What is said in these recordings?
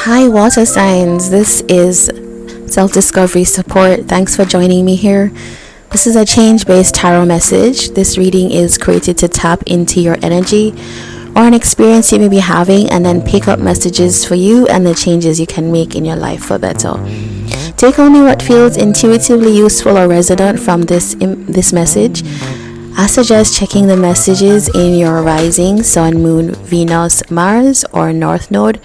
Hi, water signs. This is self discovery support. Thanks for joining me here. This is a change based tarot message. This reading is created to tap into your energy or an experience you may be having and then pick up messages for you and the changes you can make in your life for better. Take only what feels intuitively useful or resonant from this message. I suggest checking the messages in your rising, sun, moon, Venus, Mars, or North Node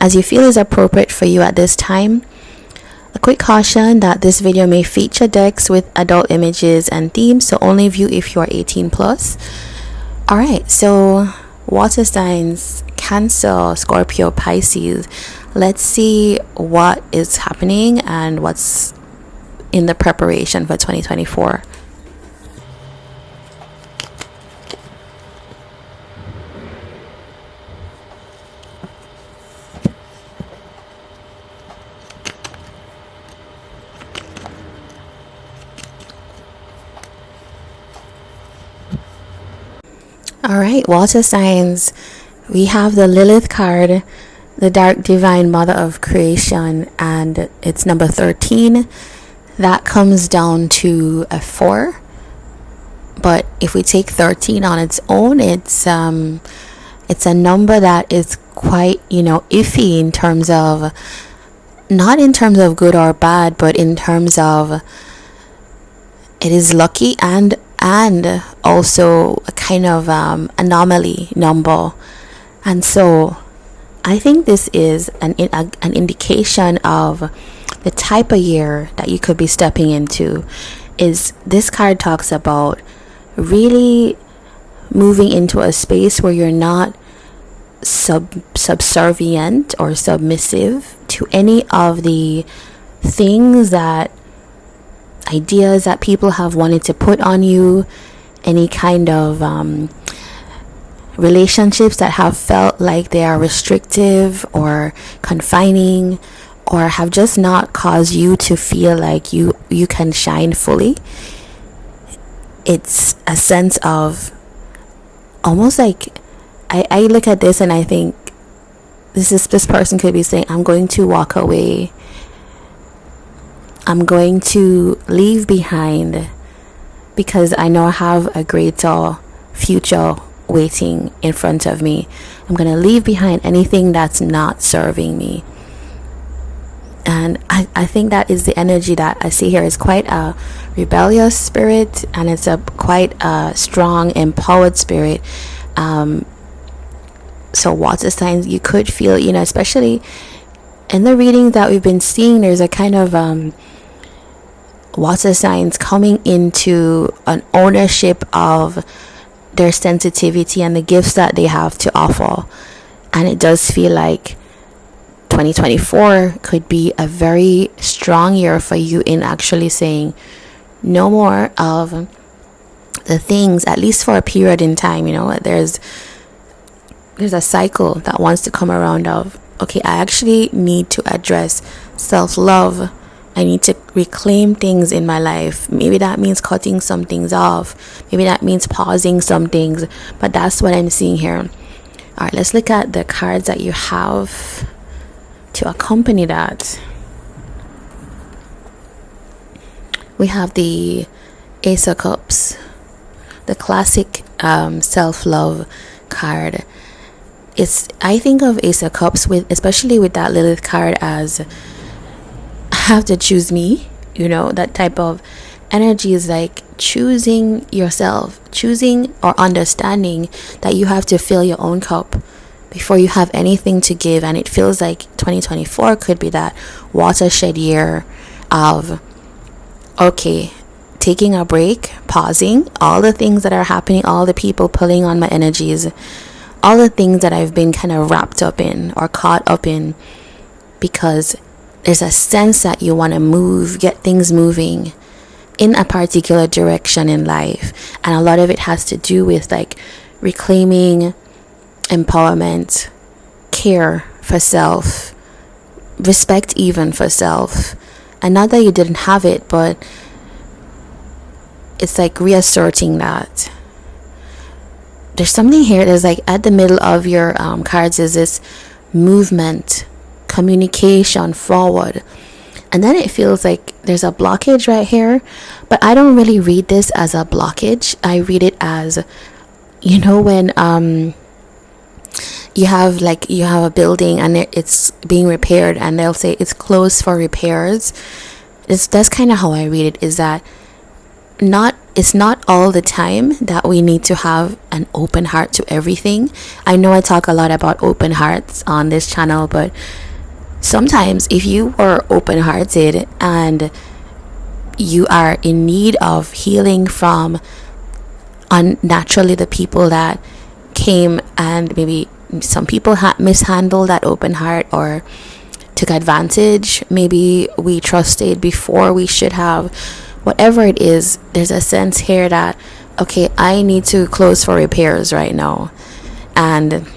as you feel is appropriate for you at this time. A quick caution that this video may feature decks with adult images and themes, so only view if you are 18 plus. Alright, so water signs, Cancer, Scorpio, Pisces. Let's see what is happening and what's in the preparation for 2024. Alright, water signs. We have the Lilith card, the dark divine mother of creation, and it's number 13. That comes down to a 4. But if we take 13 on its own, it's a number that is quite, iffy in terms of, not in terms of good or bad, but in terms of it is lucky and also a kind of anomaly number. And so I think this is an indication of the type of year that you could be stepping into. Is this card talks about really moving into a space where you're not subservient or submissive to any of the things that ideas that people have wanted to put on you, any kind of relationships that have felt like they are restrictive or confining or have just not caused you to feel like you can shine fully. It's a sense of almost like I look at this and I think this person could be saying, I'm going to walk away. I'm going to leave behind because I know I have a greater future waiting in front of me. I'm going to leave behind anything that's not serving me. And I think that is the energy that I see here. Is quite a rebellious spirit, and it's a quite a strong, empowered spirit. So water signs, you could feel, especially in the readings that we've been seeing, there's a kind of water signs coming into an ownership of their sensitivity and the gifts that they have to offer. And it does feel like 2024 could be a very strong year for you in actually saying no more of the things, at least for a period in time. There's a cycle that wants to come around of, okay, I actually need to address self-love. I need to reclaim things in my life. Maybe that means cutting some things off. Maybe that means pausing some things. But that's what I'm seeing here. All right, let's look at the cards that you have to accompany that. We have the Ace of Cups, the classic self-love card. I think of Ace of Cups especially with that Lilith card as have to choose me. That type of energy is like choosing yourself, choosing or understanding that you have to fill your own cup before you have anything to give. And it feels like 2024 could be that watershed year of, okay, taking a break, pausing all the things that are happening, all the people pulling on my energies, all the things that I've been kind of wrapped up in or caught up in, because there's a sense that you want to move, get things moving in a particular direction in life. And a lot of it has to do with like reclaiming empowerment, care for self, respect even for self. And not that you didn't have it, but it's like reasserting that. There's something here. There's like at the middle of your cards is this movement communication forward. And then it feels like there's a blockage right here, but I don't really read this as a blockage. I read it as, when you have a building and it's being repaired, and they'll say it's closed for repairs. That's kind of how I read it, is that it's not all the time that we need to have an open heart to everything. I know I talk a lot about open hearts on this channel, but sometimes if you are open-hearted and you are in need of healing from unnaturally the people that came, and maybe some people mishandled that open heart or took advantage, maybe we trusted before we should have, whatever it is, there's a sense here that, okay, I need to close for repairs right now. And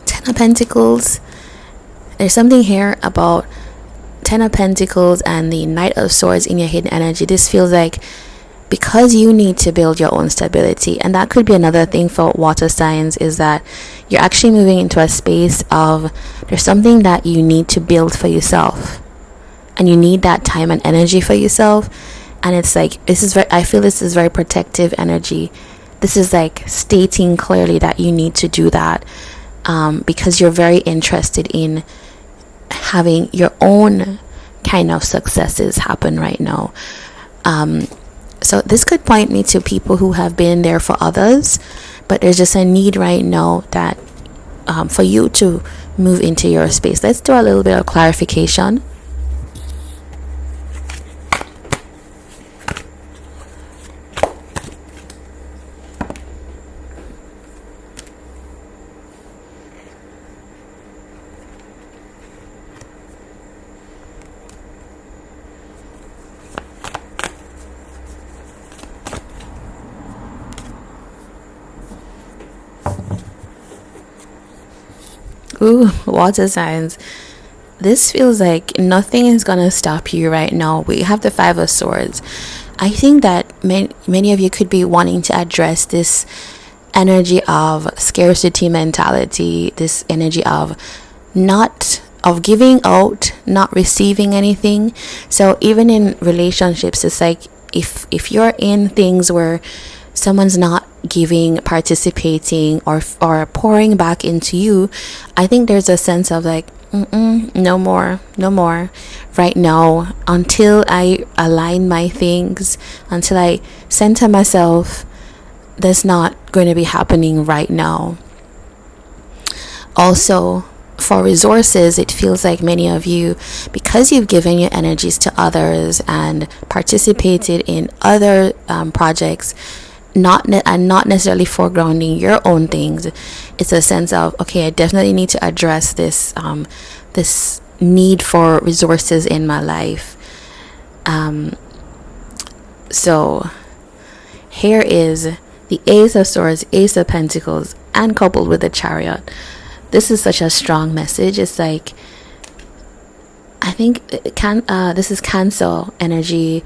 Ten of Pentacles, there's something here about Ten of Pentacles and the Knight of Swords in your hidden energy. This feels like because you need to build your own stability, and that could be another thing for water signs, is that you're actually moving into a space of there's something that you need to build for yourself, and you need that time and energy for yourself. And it's like, I feel this is very protective energy. This is like stating clearly that you need to do that, because you're very interested in having your own kind of successes happen right now. So this could point me to people who have been there for others, but there's just a need right now that for you to move into your space. Let's do a little bit of clarification. Ooh, water signs. This feels like nothing is gonna stop you right now. We have the Five of Swords. I think that many of you could be wanting to address this energy of scarcity mentality, this energy of giving out, not receiving anything. So even in relationships, it's like if you're in things where someone's not giving, participating, or pouring back into you, I think there's a sense of like, no more right now, until I align my things, until I center myself. That's not going to be happening right now. Also, for resources, it feels like many of you, because you've given your energies to others and participated in other projects, not necessarily foregrounding your own things, it's a sense of, okay, I definitely need to address this this need for resources in my life. So here is the Ace of Swords, Ace of Pentacles, and coupled with the Chariot. This is such a strong message. It's like, I think this is Cancer energy,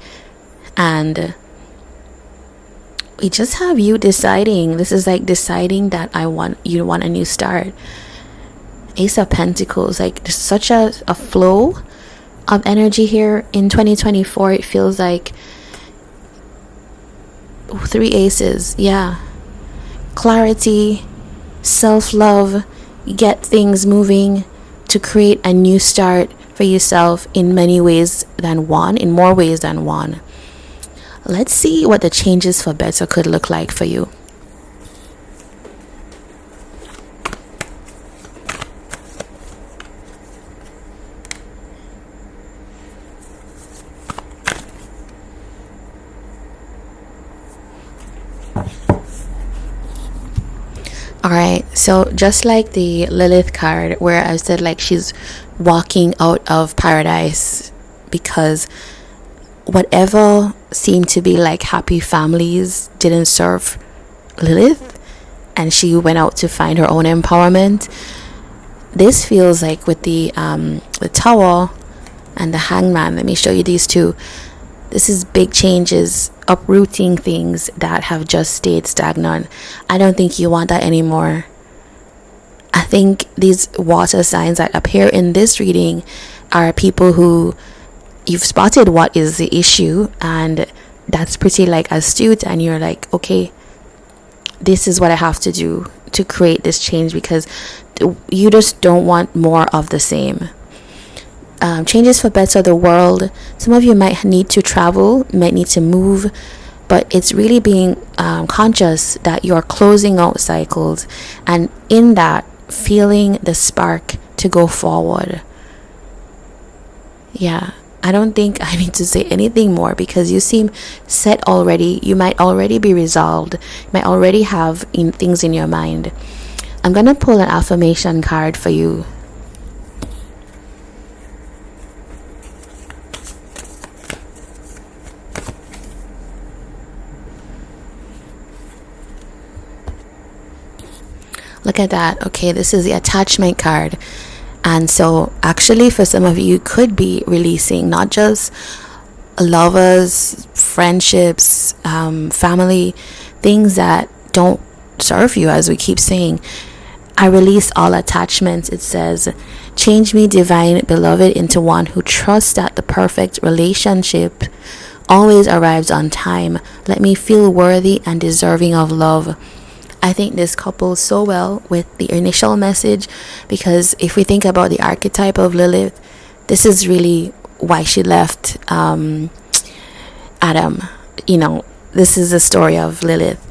and we just have you deciding. This is like deciding that you want a new start. Ace of Pentacles, like there's such a flow of energy here in 2024. It feels like 3 aces. Yeah, clarity, self-love, get things moving to create a new start for yourself in more ways than one. Let's see what the changes for better could look like for you. Alright, so just like the Lilith card, where I said like she's walking out of paradise because whatever seemed to be like happy families didn't serve Lilith, and she went out to find her own empowerment. This feels like with the Tower and the Hangman. Let me show you these two. This is big changes, uprooting things that have just stayed stagnant. I don't think you want that anymore. I think these water signs that appear in this reading are people who you've spotted what is the issue, and that's pretty like astute, and you're like, okay, this is what I have to do to create this change, because you just don't want more of the same. Changes for better the world. Some of you might need to travel, might need to move, but it's really being conscious that you're closing out cycles, and in that, feeling the spark to go forward. Yeah, I don't think I need to say anything more, because you seem set already. You might already be resolved. You might already have things in your mind. I'm gonna pull an affirmation card for you. Look at that. Okay, this is the attachment card. And so actually for some of you could be releasing not just lovers, friendships, family, things that don't serve you, as we keep saying. I release all attachments. It says, change me, divine beloved, into one who trusts that the perfect relationship always arrives on time. Let me feel worthy and deserving of love. I think this couples so well with the initial message, because if we think about the archetype of Lilith, this is really why she left Adam. This is the story of Lilith.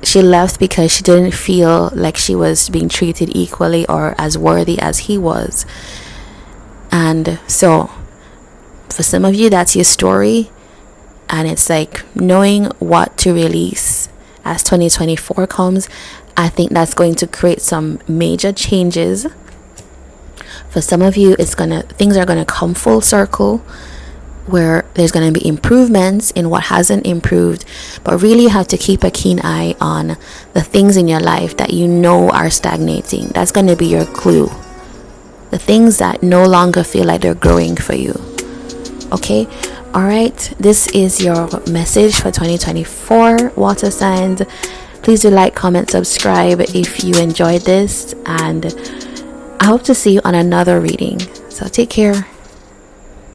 She left because she didn't feel like she was being treated equally or as worthy as he was. And so for some of you, that's your story, and it's like knowing what to release as 2024 comes. I think that's going to create some major changes. For some of you, things are gonna come full circle, where there's gonna be improvements in what hasn't improved, but really you have to keep a keen eye on the things in your life that you know are stagnating. That's gonna be your clue. The things that no longer feel like they're growing for you. Okay? All right, this is your message for 2024, water signs. Please do like, comment, subscribe if you enjoyed this, and I hope to see you on another reading. So take care.